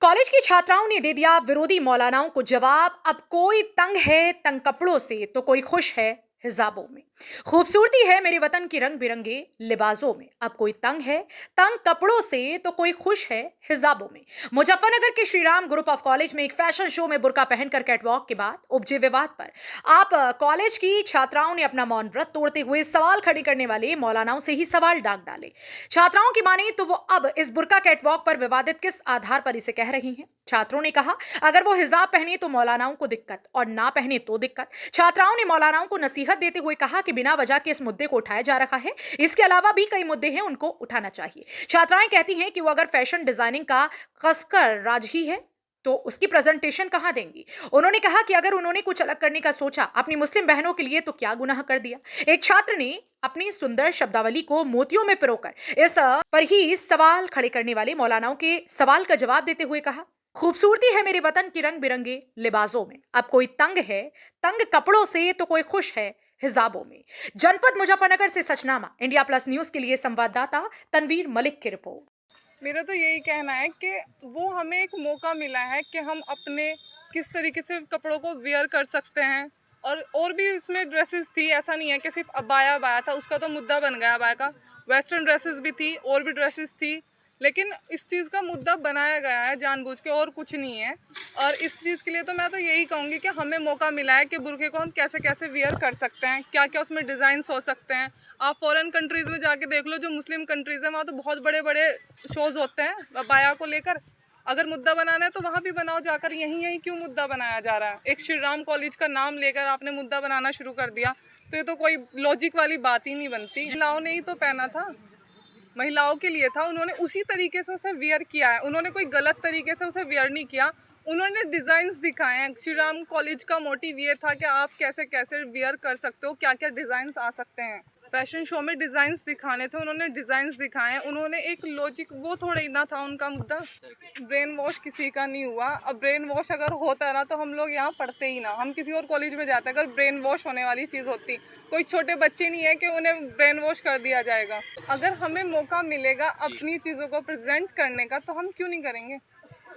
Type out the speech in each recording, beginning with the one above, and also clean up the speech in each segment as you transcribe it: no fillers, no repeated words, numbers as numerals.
College की छात्राओं ने दे दिया विरोधी मौलानाओं को जवाब। अब कोई तंग है तंग कपड़ों से तो कोई खुश है हिजाबों में। खूबसूरती है मेरे वतन की रंग बिरंगे लिबासों में। अब कोई तंग है तंग कपड़ों से तो कोई खुश है हिजाबों में। मुजफ्फरनगर के Shri Ram group of college में एक फैशन शो में बुर्का पहनकर कैटवॉक के बाद उपजे विवाद पर आप कॉलेज की छात्राओं ने अपना मौन व्रत तोड़ते हुए सवाल खड़े करने वाले मौलानाओं से ही सवाल दाग डाले। छात्राओं की माने तो वो अब इस बुर्का कैटवॉक पर विवादित किस आधार पर इसे कह रही हैं। छात्रों ने कहा अगर वो हिजाब पहने तो मौलानाओं को दिक्कत और ना पहने तो दिक्कत। छात्राओं ने मौलानाओं को नसीहत देते हुए कहा कि बिना वजह के इस मुद्दे को उठाया जा रहा है, इसके अलावा भी कई मुद्दे हैं उनको उठाना चाहिए। छात्राएं कहती हैं कि वो अगर फैशन डिजाइनिंग का कसकर राज ही है तो उसकी प्रेजेंटेशन कहां देंगी। उन्होंने कहा कि अगर उन्होंने कुछ अलग करने का सोचा अपनी मुस्लिम बहनों के लिए तो क्या गुनाह कर दिया। एक छात्र ने अपनी सुंदर शब्दावली को मोतियों में पिरोकर इस पर ही सवाल खड़े करने वाले मौलानाओं के सवाल का जवाब देते हुए कहा खूबसूरती है मेरे वतन की रंग बिरंगे लिबासों में। अब कोई तंग है तंग कपड़ों से तो कोई खुश है हिजाबों में। जनपद मुजफ्फरनगर से सचनामा इंडिया प्लस न्यूज के लिए संवाददाता तनवीर मलिक की रिपोर्ट। मेरा तो यही कहना है कि वो हमें एक मौका मिला है कि हम अपने किस तरीके से कपड़ों को वेयर कर सकते हैं। और भी इसमें ड्रेसेस थी, ऐसा नहीं है कि सिर्फ अबाया अबाया था, उसका तो मुद्दा बन गया अबाया का। वेस्टर्न ड्रेसेस भी थी और भी ड्रेसेस थी, लेकिन इस चीज़ का मुद्दा बनाया गया है जानबूझ के, और कुछ नहीं है। और इस चीज़ के लिए तो मैं तो यही कहूँगी कि हमें मौका मिला है कि बुर्के को हम कैसे कैसे वेयर कर सकते हैं, क्या क्या उसमें डिज़ाइंस हो सकते हैं। आप फॉरेन कंट्रीज़ में जाके देख लो, जो मुस्लिम कंट्रीज़ हैं वहाँ तो बहुत बड़े बड़े शोज़ होते हैं अबाया को लेकर। अगर मुद्दा बनाना है तो वहाँ भी बनाओ जाकर, यहीं यहीं क्यों मुद्दा बनाया जा रहा है। एक श्री राम कॉलेज का नाम लेकर आपने मुद्दा बनाना शुरू कर दिया, तो ये तो कोई लॉजिक वाली बात ही नहीं बनती। महिलाओं ने ही तो पहना था, महिलाओं के लिए था, उन्होंने उसी तरीके से उसे वेयर किया है, उन्होंने कोई गलत तरीके से उसे वेयर नहीं किया। उन्होंने डिज़ाइंस दिखाए हैं। श्री राम कॉलेज का मोटिव ये था कि आप कैसे कैसे वेयर कर सकते हो, क्या क्या डिज़ाइंस आ सकते हैं। फैशन शो में डिज़ाइंस दिखाने थे, उन्होंने डिज़ाइंस दिखाए हैं। उन्होंने एक लॉजिक, वो थोड़ा ही ना था उनका मुद्दा। ब्रेन वॉश किसी का नहीं हुआ। अब ब्रेन वॉश अगर होता है ना तो हम लोग यहाँ पढ़ते ही ना, हम किसी और कॉलेज में जाते हैं। अगर ब्रेन वॉश होने वाली चीज़ होती, कोई छोटे बच्चे नहीं है कि उन्हें ब्रेन वॉश कर दिया जाएगा। अगर हमें मौका मिलेगा अपनी चीज़ों को प्रेजेंट करने का तो हम क्यों नहीं करेंगे,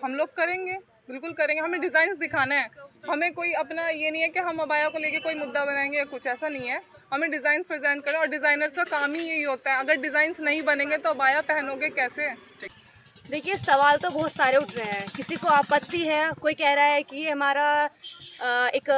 हम लोग करेंगे, बिल्कुल करेंगे। हमें डिज़ाइंस दिखाना है, हमें कोई अपना ये नहीं है कि हम अबाया को लेके कोई मुद्दा बनाएंगे या कुछ, ऐसा नहीं है। हमें डिज़ाइंस प्रेजेंट करें, और डिज़ाइनर्स का काम ही यही होता है। अगर डिज़ाइंस नहीं बनेंगे तो अबाया पहनोगे कैसे। देखिए, सवाल तो बहुत सारे उठ रहे हैं। किसी को आपत्ति है, कोई कह रहा है कि ये हमारा एक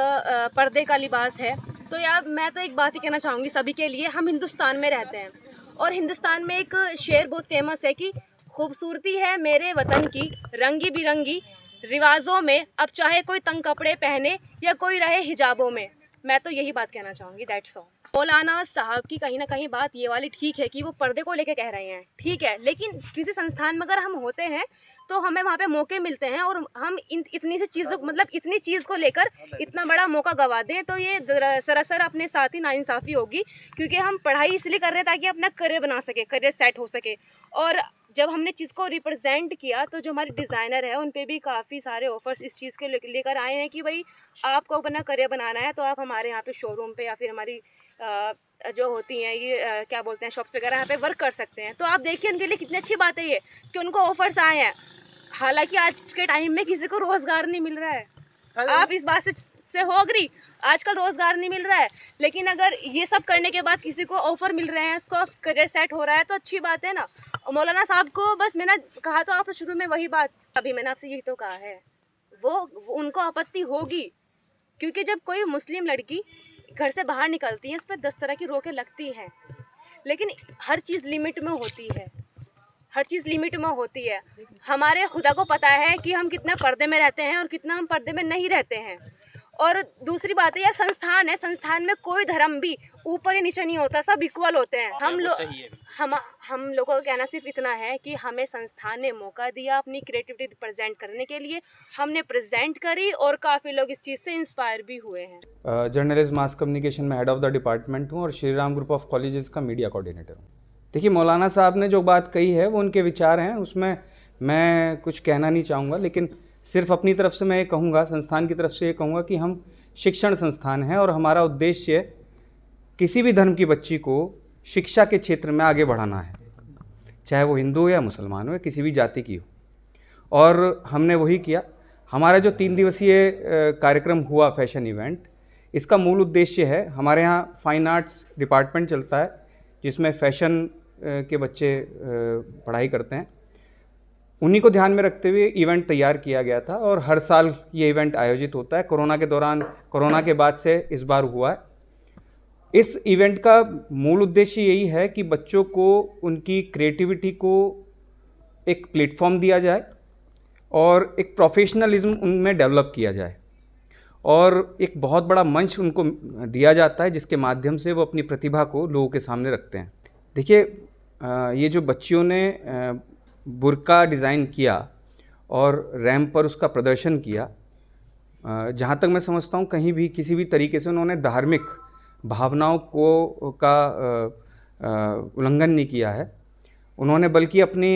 पर्दे का लिबास है। तो यार मैं तो एक बात ही कहना चाहूँगी सभी के लिए, हम हिंदुस्तान में रहते हैं और हिंदुस्तान में एक शेर बहुत फेमस है कि खूबसूरती है मेरे वतन की रंगी बिरंगी रिवाजों में। अब चाहे कोई तंग कपड़े पहने या कोई रहे हिजाबों में। मैं तो यही बात कहना चाहूँगी, दैट्स ऑल। मौलाना साहब की कहीं ना कहीं बात ये वाली ठीक है कि वो पर्दे को लेके कह रहे हैं, ठीक है, लेकिन किसी संस्थान में अगर हम होते हैं तो हमें वहाँ पे मौके मिलते हैं और हम इतनी सी चीज़, मतलब इतनी चीज़ को लेकर इतना बड़ा मौका गवा दें तो ये सरासर अपने साथ ही नाइंसाफ़ी होगी। क्योंकि हम पढ़ाई इसलिए कर रहे हैं ताकि अपना करियर बना सके, करियर सेट हो सके। और जब हमने चीज़ को रिप्रेजेंट किया तो जो हमारे डिज़ाइनर है उन पे भी काफ़ी सारे ऑफर्स इस चीज़ के लेकर आए हैं कि भाई आपको अपना करियर बनाना है तो आप हमारे यहाँ पे शोरूम पे या फिर हमारी जो होती हैं ये क्या बोलते हैं शॉप्स वगैरह यहाँ पे वर्क कर सकते हैं। तो आप देखिए उनके लिए कितनी अच्छी बात है ये कि उनको ऑफर्स आए हैं। हालांकि आज के टाइम में किसी को रोज़गार नहीं मिल रहा है, आप इस बात से हो अग्री, आजकल रोज़गार नहीं मिल रहा है। लेकिन अगर ये सब करने के बाद किसी को ऑफ़र मिल रहे हैं, उसको करियर सेट हो रहा है तो अच्छी बात है ना। और मौलाना साहब को बस मैंने कहा तो आप शुरू में वही बात, अभी मैंने आपसे यही तो कहा है, वो उनको आपत्ति होगी। क्योंकि जब कोई मुस्लिम लड़की घर से बाहर निकलती है उस पर 10 तरह की रोकें लगती हैं, लेकिन हर चीज़ लिमिट में होती है, हर चीज़ लिमिट में होती है। हमारे खुदा को पता है कि हम कितना पर्दे में रहते हैं और कितना हम पर्दे में नहीं रहते हैं। और दूसरी बात है, यह संस्थान है, संस्थान में कोई धर्म भी ऊपर ही नीचे नहीं होता, सब इक्वल होते हैं। हम लोगों का कहना सिर्फ इतना है कि हमें संस्थान ने मौका दिया अपनी क्रिएटिविटी प्रेजेंट करने के लिए, हमने प्रेजेंट करी और काफ़ी लोग इस चीज़ से इंस्पायर भी हुए हैं। जर्नलिस्ट मास कम्युनिकेशन में हेड ऑफ द डिपार्टमेंट हूँ और Shri Ram group of colleges का मीडिया कोऑर्डिनेटर हूँ। देखिए, मौलाना साहब ने जो बात कही है वो उनके विचार हैं, उसमें मैं कुछ कहना नहीं चाहूँगा। लेकिन सिर्फ अपनी तरफ से मैं ये कहूँगा, संस्थान की तरफ से ये कहूँगा कि हम शिक्षण संस्थान हैं और हमारा उद्देश्य किसी भी धर्म की बच्ची को शिक्षा के क्षेत्र में आगे बढ़ाना है, चाहे वो हिंदू हो या मुसलमान हो या किसी भी जाति की हो। और हमने वही किया। हमारा जो 3 दिवसीय कार्यक्रम हुआ फैशन इवेंट, इसका मूल उद्देश्य है, हमारे यहाँ फाइन आर्ट्स डिपार्टमेंट चलता है जिसमें फैशन के बच्चे पढ़ाई करते हैं। उन्हीं को ध्यान में रखते हुए इवेंट तैयार किया गया था और हर साल ये इवेंट आयोजित होता है। कोरोना के दौरान, कोरोना के बाद से इस बार हुआ है। इस इवेंट का मूल उद्देश्य यही है कि बच्चों को उनकी क्रिएटिविटी को एक प्लेटफॉर्म दिया जाए और एक प्रोफेशनलिज्म उनमें डेवलप किया जाए और एक बहुत बड़ा मंच उनको दिया जाता है जिसके माध्यम से वो अपनी प्रतिभा को लोगों के सामने रखते हैं। देखिए, ये जो बच्चियों ने बुर्का डिज़ाइन किया और रैंप पर उसका प्रदर्शन किया, जहाँ तक मैं समझता हूँ कहीं भी किसी भी तरीके से उन्होंने धार्मिक भावनाओं का उल्लंघन नहीं किया है। उन्होंने बल्कि अपनी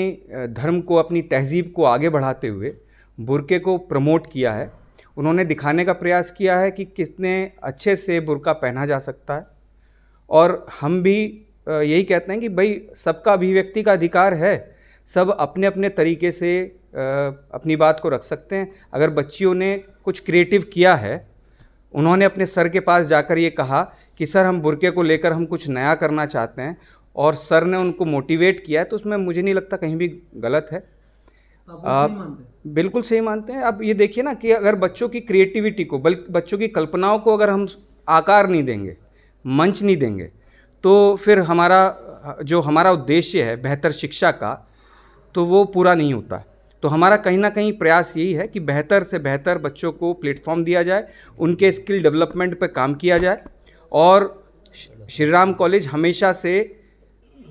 धर्म को, अपनी तहज़ीब को आगे बढ़ाते हुए बुर्के को प्रमोट किया है। उन्होंने दिखाने का प्रयास किया है कि कितने अच्छे से बुर्का पहना जा सकता है। और हम भी यही कहते हैं कि भाई सबका अभिव्यक्ति का अधिकार है, सब अपने अपने तरीके से अपनी बात को रख सकते हैं। अगर बच्चियों ने कुछ क्रिएटिव किया है, उन्होंने अपने सर के पास जाकर ये कहा कि सर हम बुर्के को लेकर हम कुछ नया करना चाहते हैं, और सर ने उनको मोटिवेट किया है, तो उसमें मुझे नहीं लगता कहीं भी गलत है। आप बिल्कुल सही मानते हैं। अब ये देखिए ना कि अगर बच्चों की क्रिएटिविटी को, बल्कि बच्चों की कल्पनाओं को अगर हम आकार नहीं देंगे, मंच नहीं देंगे, तो फिर हमारा उद्देश्य है बेहतर शिक्षा का, तो वो पूरा नहीं होता। तो हमारा कहीं ना कहीं प्रयास यही है कि बेहतर से बेहतर बच्चों को प्लेटफॉर्म दिया जाए, उनके स्किल डेवलपमेंट पर काम किया जाए। और श्री राम कॉलेज हमेशा से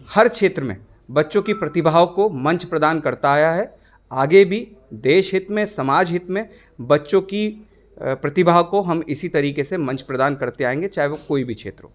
हर क्षेत्र में बच्चों की प्रतिभाओं को मंच प्रदान करता आया है। आगे भी देश हित में, समाज हित में बच्चों की प्रतिभा को हम इसी तरीके से मंच प्रदान करते आएंगे, चाहे वो कोई भी क्षेत्र हो।